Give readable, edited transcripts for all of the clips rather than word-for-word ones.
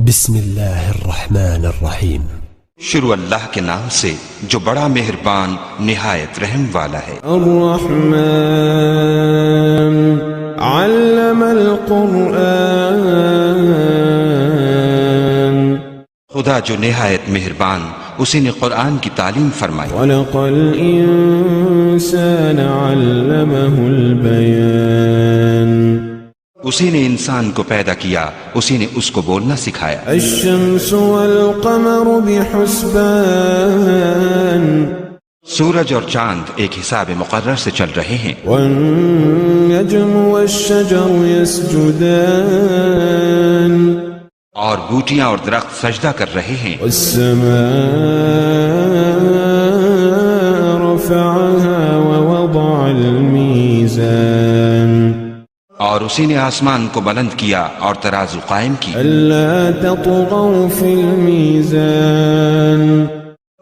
بسم اللہ الرحمن الرحیم، شروع اللہ کے نام سے جو بڑا مہربان نہایت رحم والا ہے۔ الرحمن علم القرآن، خدا جو نہایت مہربان اسی نے قرآن کی تعلیم فرمائی۔ خلق الانسان علمہ البیان، اسی نے انسان کو پیدا کیا، اسی نے اس کو بولنا سکھایا۔ الشمس والقمر بحسبان، سورج اور چاند ایک حساب مقرر سے چل رہے ہیں۔ والنجم والشجر يسجدان، اور بوٹیاں اور درخت سجدہ کر رہے ہیں۔ والسماء رفعها ووضع الميزان، اور اسی نے آسمان کو بلند کیا اور ترازو قائم کی ألا تطغوا في الميزان،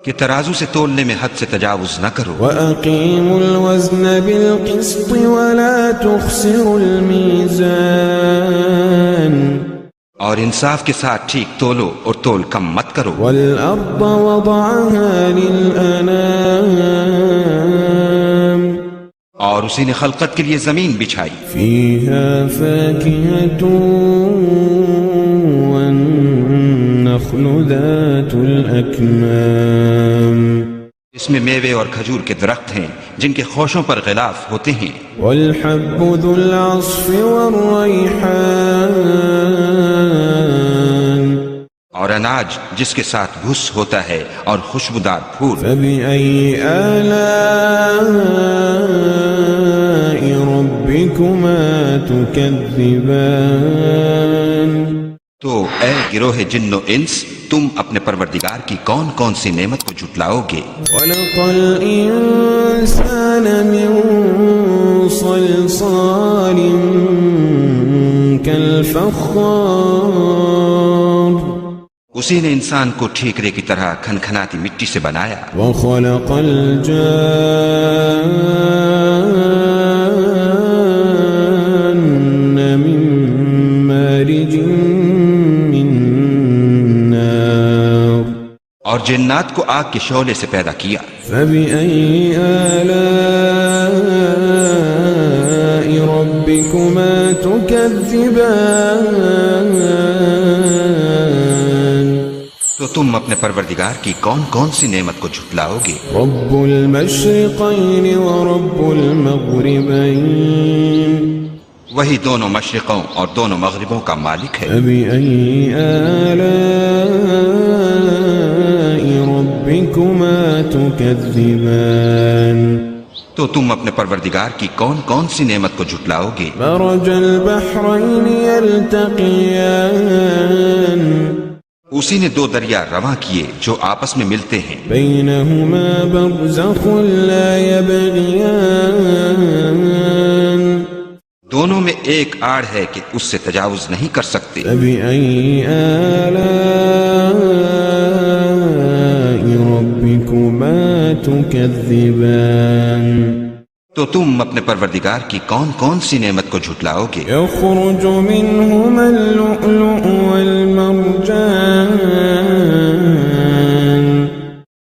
کہ ترازو سے تولنے میں حد سے تجاوز نہ کرو۔ وأقيموا الوزن بالقسط ولا تخسروا الميزان، اور انصاف کے ساتھ ٹھیک تولو اور تول کم مت کرو۔ والأرض وضعها للأنام، اور اسی نے خلقت کے لیے زمین بچھائی، فيها فاكهة والنخل ذات الأكمام، اس میں میوے اور کھجور کے درخت ہیں جن کے خوشوں پر غلاف ہوتے ہیں، والحب ذو العصف والريحان، اور اناج جس کے ساتھ بھس ہوتا ہے اور خوشبودار پھول۔ فبأي آلاء ربكما تكذبان، تو اے گروہ جن و انس، تم اپنے پروردگار کی کون کون سی نعمت کو جھٹلاؤ گے؟ خلق الإنسان من صلصال كالفخار، اسی نے انسان کو ٹھیکرے کی طرح کھنکھناتی مٹی سے بنایا۔ وخلق الجان من مارج من نار، اور جنات کو آگ کے شعلے سے پیدا کیا۔ فبأي آلاء ربكما تكذبان، تو تم اپنے پروردگار کی کون کون سی نعمت کو جھٹلاؤ گے؟ رب المشرقين ورب المغربين، وہی دونوں مشرقوں اور دونوں مغربوں کا مالک ہے۔ فبأي آلاء ربكما تكذبان، تو تم اپنے پروردگار کی کون کون سی نعمت کو جھٹلاؤ گے؟ مرج البحرين يلتقيان، اسی نے دو دریا رواں کیے جو آپس میں ملتے ہیں، بينهما برزخ لا يبغيان، دونوں میں ایک آڑ ہے کہ اس سے تجاوز نہیں کر سکتے۔ فبأي آلاء ربكما تكذبان، تو تم اپنے پروردگار کی کون کون سی نعمت کو جھٹلاؤ گے؟ يخرج منهما اللؤلؤ والمرجان،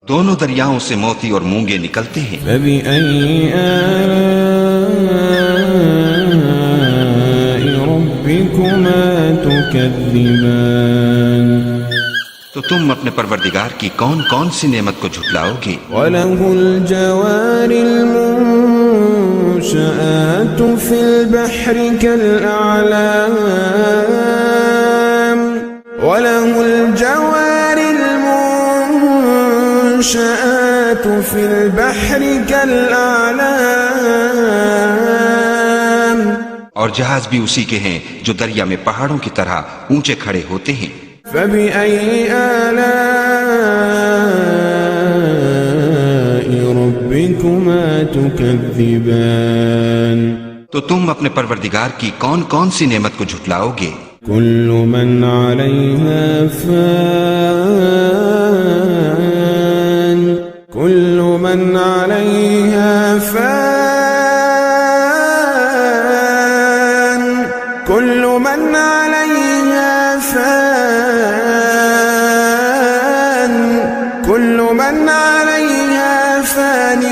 دونوں دریاؤں سے موتی اور مونگے نکلتے ہیں۔ فبأي آلاء ربكما تكذبان، تو تم اپنے پروردگار کی کون کون سی نعمت کو جھٹلاؤ گے؟ وله الجوار المنشآت في البحر كالأعلام، وله الجوار المنشآت في البحر كالأعلام، اور جہاز بھی اسی کے ہیں جو دریا میں پہاڑوں کی طرح اونچے کھڑے ہوتے ہیں۔ فبأي آلاء ربكما تكذبان، تو تم اپنے پروردگار کی کون کون سی نعمت کو جھٹلاؤ گے؟ كل من عليها فان، كل من عليها فان، كل من عليها فان، من عليها فان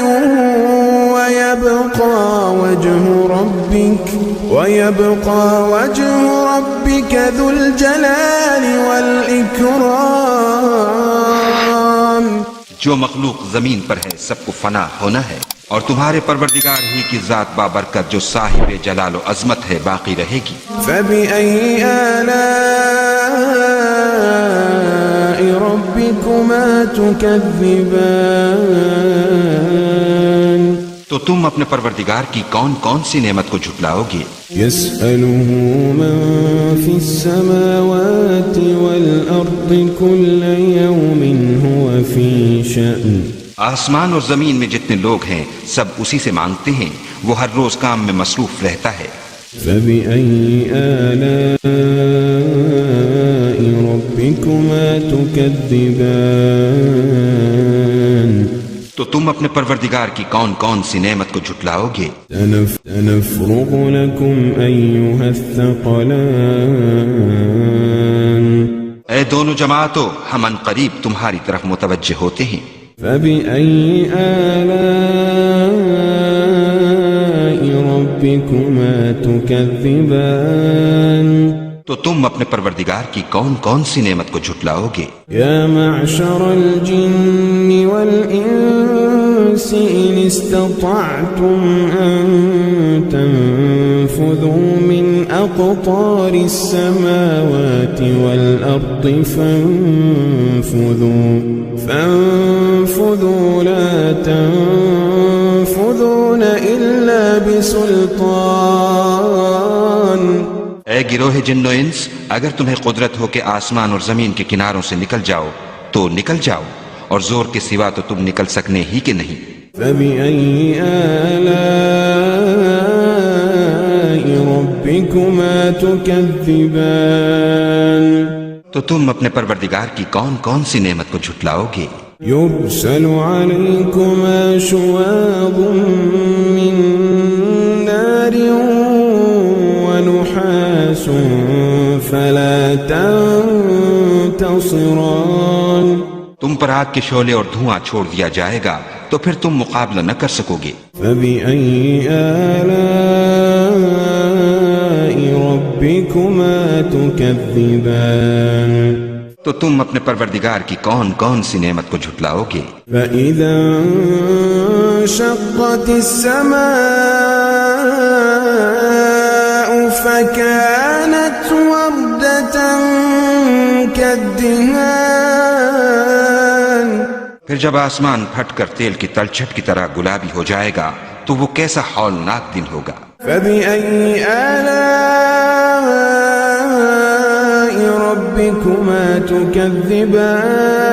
ويبقى وجه ربك ذو الجلال والإكرام. جو مخلوق زمین پر ہے سب کو فنا ہونا ہے، اور تمہارے پروردگار ہی کی ذات بابرکت جو صاحب جلال و عظمت ہے باقی رہے گی. فبأي آلاء ربكما تكذبان. تو تم اپنے پروردگار کی کون کون سی نعمت کو جھٹلاؤ گے؟ يسأله من في السماوات والأرض كل يوم هو في شأن. آسمان اور زمین میں جتنے لوگ ہیں سب اسی سے مانگتے ہیں، وہ ہر روز کام میں مصروف رہتا ہے. فبأي آلاء ربكما تكذبان. تو تم اپنے پروردگار کی کون کون سی نعمت کو جھٹلاؤ گے؟ سنفرغ لكم أيها الثقلان. اے دونوں جماعتوں، ہم ان قریب تمہاری طرف متوجہ ہوتے ہیں. فبأي آلاء ربكما تكذبان. تو تم اپنے پروردگار کی کون کون سی نعمت کو جھٹلاؤ گے؟ يا معشر الجن والإنس إن استطعتم أن تنفذوا من أقطار السماوات والأرض فانفذوا لا تنفذون إلا بسلطان. اے گروہ جن و انس، اگر تمہیں قدرت ہو کہ آسمان اور زمین کے کناروں سے نکل جاؤ تو نکل جاؤ، اور زور کے سوا تو تم نکل سکنے ہی کہ نہیں. فبأي آلاء ربكما تكذبان. تو تم اپنے پروردگار کی کون کون سی نعمت کو جھٹلاؤ گے؟ يرسل عليكما شواظ من نار ونحاس فلا تنتصران. تم پر آگ کے شعلے اور دھواں چھوڑ دیا جائے گا تو پھر تم مقابلہ نہ کر سکو گے. فبأي آلاء ربكما تكذبان. تو تم اپنے پروردگار کی کون کون سی نعمت کو جھٹلاؤ گے؟ فإذا انشقت السماء فكانت وردة كالدهان. پھر جب آسمان پھٹ کر تیل کی تلچھٹ کی طرح گلابی ہو جائے گا تو وہ کیسا ہولناک دن ہوگا. فبأي آلاء ربكما تكذبان.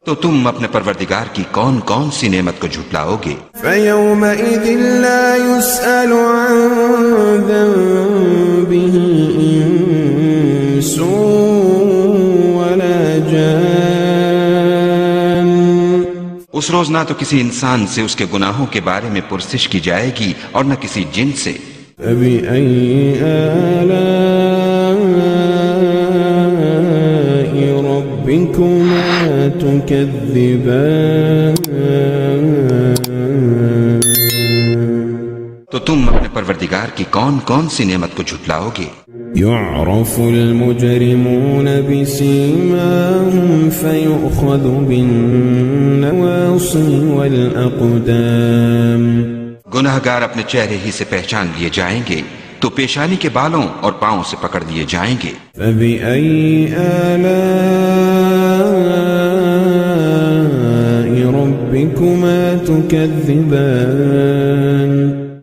تو تم اپنے پروردگار کی کون کون سی نعمت کو جھٹلاؤ گے؟ فيومئذ لا يسأل عن ذنبه إنس ولا جان. اس روز نہ تو کسی انسان سے اس کے گناہوں کے بارے میں پرسش کی جائے گی اور نہ کسی جن سے. فبأي آلاء ربكما تكذبان. تو تم اپنے پروردگار کی کون کون سی نعمت کو جھٹلاؤ گے؟ يعرف المجرمون بسيماهم فيؤخذ بالنواصي والأقدام. گناہگار اپنے چہرے ہی سے پہچان لیے جائیں گے تو پیشانی کے بالوں اور پاؤں سے پکڑ لیے جائیں گے. فبأي آلاء ربكما تكذبان.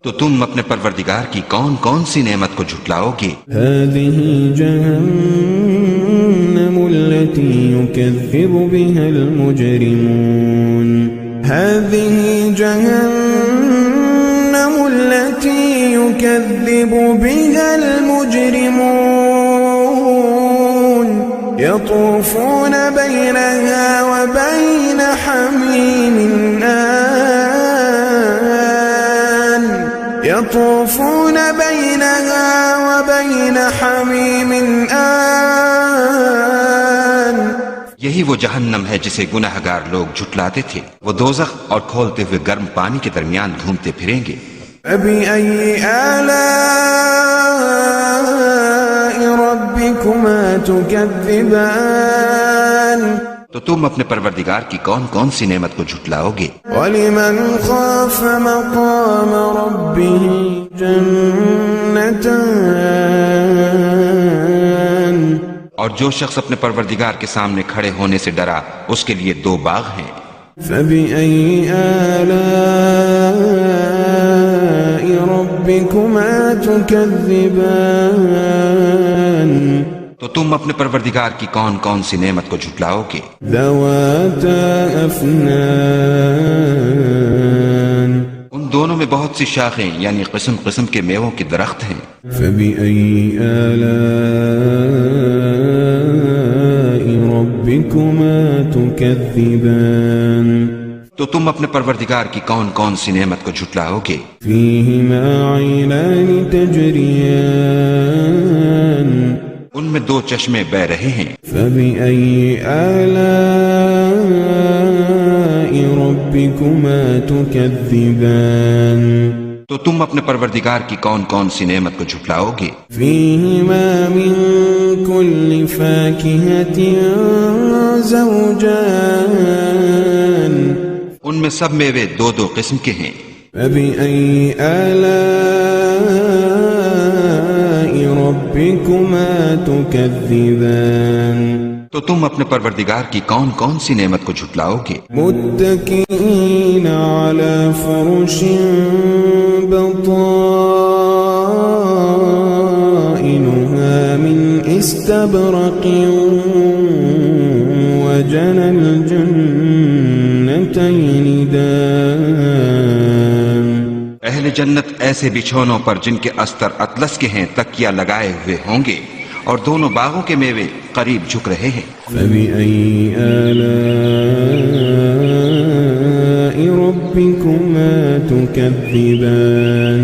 تو تم اپنے پروردگار کی کون کون سی نعمت کو جھٹلاؤ گے؟ هذه جهنم التي يكذب بها المجرمون. هذه جهنم التي يكذب بها المجرمون. يطوفون بينها وبين حميم آن. يطوفون بينها وبين حميم آن. یہی وہ جہنم ہے جسے گناہگار لوگ جھٹلاتے تھے، وہ دوزخ اور کھولتے ہوئے گرم پانی کے درمیان گھومتے پھریں گے۔ فبأي آلاء ربكما تكذبان تو تم اپنے پروردگار کی کون کون سی نعمت کو جھٹلاؤ گے؟ ولمن خاف مقام ربه جنتان اور جو شخص اپنے پروردگار کے سامنے کھڑے ہونے سے ڈرا اس کے لیے 2 باغ ہیں۔ فبأي آلاء ربكما تكذبان تو تم اپنے پروردگار کی کون کون سی نعمت کو جھٹلاؤ گے؟ ذواتا افنان ان دونوں میں بہت سی شاخیں یعنی قسم قسم کے میووں کے درخت ہیں۔ فبأي آلاء ربكما تكذبان تو تم اپنے پروردگار کی کون کون سی نعمت کو جھٹلاؤ گے؟ فيهما عينان تجريان ان میں 2 چشمے بہ رہے ہیں۔ فبأي آلاء ربكما تكذبان تو تم اپنے پروردگار کی کون کون سی نعمت کو جھٹلاؤ گے؟ فيهما من كل فاكهة زوجان ان میں سب میوے 2 قسم کے ہیں۔ فبأي آلاء ربكما تكذبان تو تم اپنے پروردگار کی کون کون سی نعمت کو جھٹلاؤ گے؟ متكئين على فرش بطائنها من استبرق وجنى الجنتين دان اہل جنت ایسے بچھونوں پر جن کے استر اطلس کے ہیں تکیہ لگائے ہوئے ہوں گے اور دونوں باغوں کے میوے قریب جھک رہے ہیں۔ فبأي آلاء ربكما تكذبان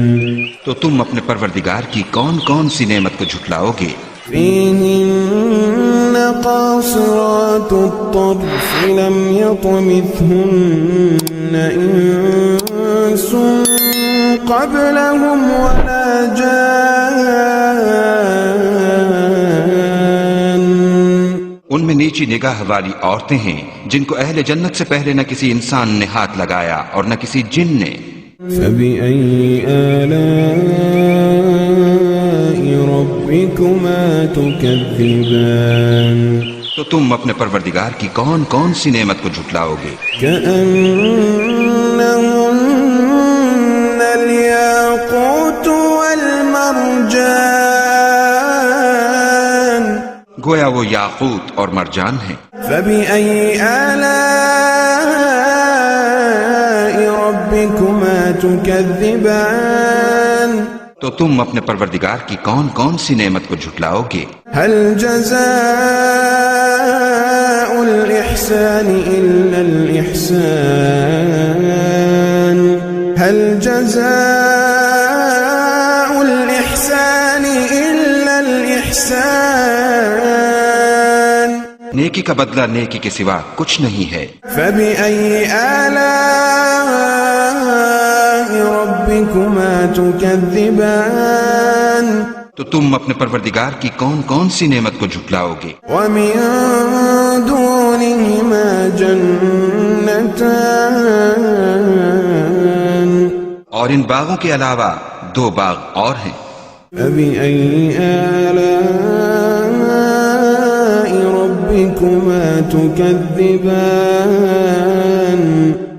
تو تم اپنے پروردگار کی کون کون سی نعمت کو جھٹلاؤ گے؟ فيهن قاصرات الطرف لم يطمثهن إنس قبلهم ولا جان ان میں نیچی نگاہ والی عورتیں ہیں جن کو اہل جنت سے پہلے نہ کسی انسان نے ہاتھ لگایا اور نہ کسی جن نے۔ فبأي آلاء ربكما تكذبان تو تم اپنے پروردگار کی کون کون سی نعمت کو جھٹلاؤ گے؟ كأنهن الياقوت والمرجان گویا وہ یاقوت اور مرجان ہیں۔ فبأي آلاء ربكما تكذبان تو تم اپنے پروردگار کی کون کون سی نعمت کو جھٹلاؤ گے؟ هل جزاء الإحسان إلا الإحسان هل جزاء الإحسان إلا الإحسان نیکی کا بدلہ نیکی کے سوا کچھ نہیں ہے۔ فبأي آلاء ربكما تكذبان تو تم اپنے پروردگار کی کون کون سی نعمت کو جھٹلاؤ گے؟ ومن دونهما جنتان اور ان باغوں کے علاوہ 2 باغ اور ہیں۔ فبأي آلاء ربكما تكذبان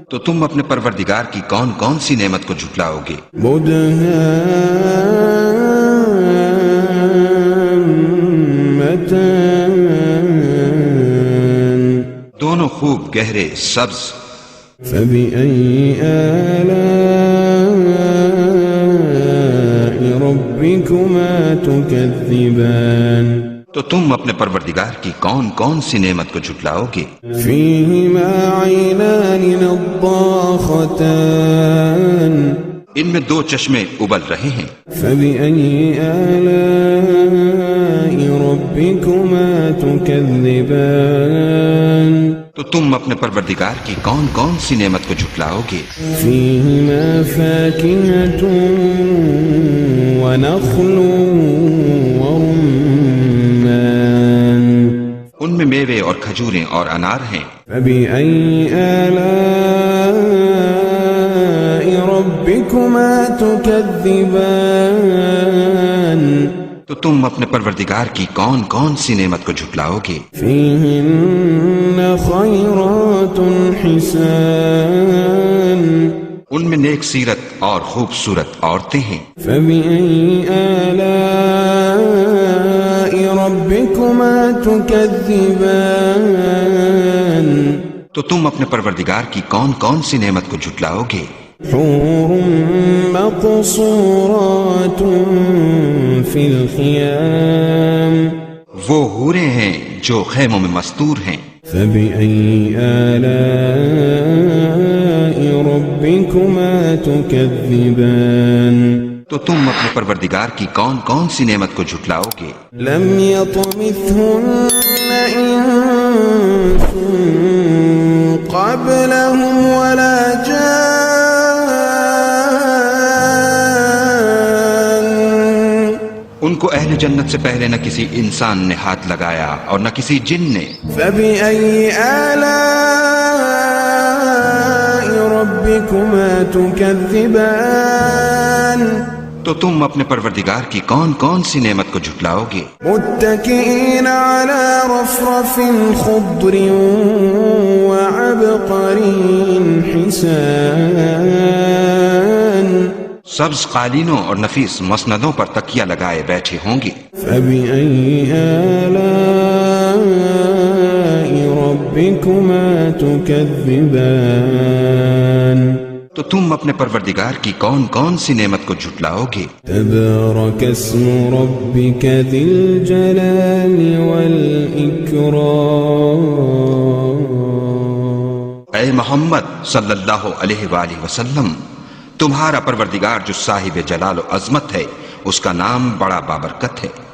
تو تم اپنے پروردگار کی کون کون سی نعمت کو جھٹلاؤ گے؟ مدهامتان دونوں خوب گہرے سبز۔ فبأي آلاء ربكما تكذبان تو تم اپنے پروردگار کی کون کون سی نعمت کو جھٹلاؤ گے؟ فيهما عينان نضاختان ان میں 2 چشمے ابل رہے ہیں۔ فبأي آلاء ربكما ربكما تكذبان تو تم اپنے پروردگار کی کون کون سی نعمت کو جھٹلاؤ گے؟ فيهما فاكهة ونخل ورمان ان میں میوے اور کھجوریں اور انار ہیں۔ فبأي آلاء ربكما تكذبان تو تم اپنے پروردگار کی کون کون سی نعمت کو جھٹلاؤ گے؟ فيهن خيرات حسان ان میں نیک سیرت اور خوبصورت عورتیں ہیں۔ فبأي آلاء ربكما تكذبان تو تم اپنے پروردگار کی کون کون سی نعمت کو جھٹلاؤ گے؟ حور مقصورات في الخيام وہ حوریں ہیں جو خیموں میں مستور ہیں۔ فبأي آلاء ربكما تكذبان تو تم اپنے پروردگار کی کون کون سی نعمت کو جھٹلاؤ گے؟ لم يطمثهن إنس قبلهم ولا جان ان کو اہل جنت سے پہلے نہ کسی انسان نے ہاتھ لگایا اور نہ کسی جن نے۔ فبأي آلاء ربكما تكذبان تو تم اپنے پروردگار کی کون کون سی نعمت کو جھٹلاؤ گے؟ متكئين على رفرف خضر وعبقري حسان سبز قالینوں اور نفیس مسندوں پر تکیہ لگائے بیٹھے ہوں گے۔ فبأي آلاء ربكما تكذبان تو تم اپنے پروردگار کی کون کون سی نعمت کو جھٹلاؤ گے؟ تبارك اسم ربك ذي الجلال والإكرام اے محمد صلی اللہ علیہ وآلہ وسلم، تمہارا پروردگار جو صاحب جلال و عظمت ہے، اس کا نام بڑا بابرکت ہے۔